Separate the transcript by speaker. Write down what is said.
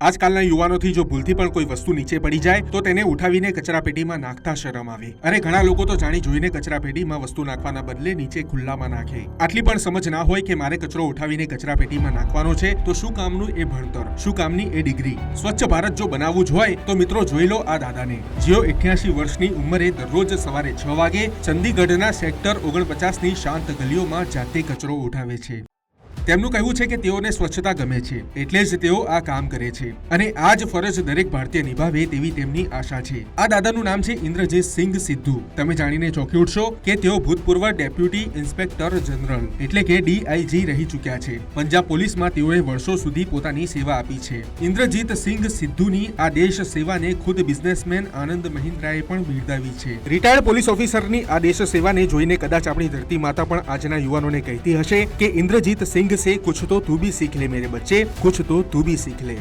Speaker 1: આજકાલના યુવાનોથી જો ભૂલથી પણ કોઈ વસ્તુ નીચે પડી જાય તો તેને ઉઠાવીને કચરાપેટીમાં નાખતા શરમ આવે. અરે ઘણા લોકો તો જાણી જોઈને કચરાપેટીમાં વસ્તુ નાખવાના બદલે નીચે ખુલ્લામાં નાખે. આટલી પણ સમજ ના હોય કે મારે કચરો ઉઠાવીને કચરાપેટીમાં નાખવાનો છે તો શું કામનું એ ભણતર, શું કામની એ ડિગ્રી. સ્વચ્છ ભારત જો બનાવવું જ હોય તો મિત્રો જોઈ લો આ દાદાને, જેઓ 88 વર્ષની ઉંમરે દરરોજ સવારે 6 વાગે ચંદીગઢના સેક્ટર 49ની શાંત ગલીઓમાં જાતે કચરો ઉઠાવે છે. તેમનું કહેવું છે કે તેઓને સ્વચ્છતા ગમે છે, એટલે જ તેઓ આ કામ કરે છે અને આ જ ફરજ દરેક ભારતીય નિભાવે તેવી તેમની આશા છે. આ દાદાનું નામ છે ઇન્દ્રજીત સિંઘ સિદ્ધુ. તમે જાણીને ચોંકી ઉઠશો કે તેઓ ભૂતપૂર્વ ડેપ્યુટી ઇન્સ્પેક્ટર જનરલ એટલે કે DIG રહી ચૂક્યા છે. પંજાબ પોલીસમાં તેઓએ વર્ષો સુધી પોતાની સેવા આપી છે. ઇન્દ્રજીત સિંઘ સિદ્ધુની આ દેશ સેવાને ખુદ બિઝનેસમેન આનંદ મહિન્દ્રાએ પણ બિરદાવી છે. રિટાયર્ડ પોલીસ ઓફિસરની આ દેશ સેવાને જોઈને કદાચ આપણી ધરતી માતા પણ આજના યુવાનોને કહેતી હશે કે ઇન્દ્રજીત સિંઘ से कुछ तो तू भी सीख ले मेरे बच्चे, कुछ तो तू भी सीख ले.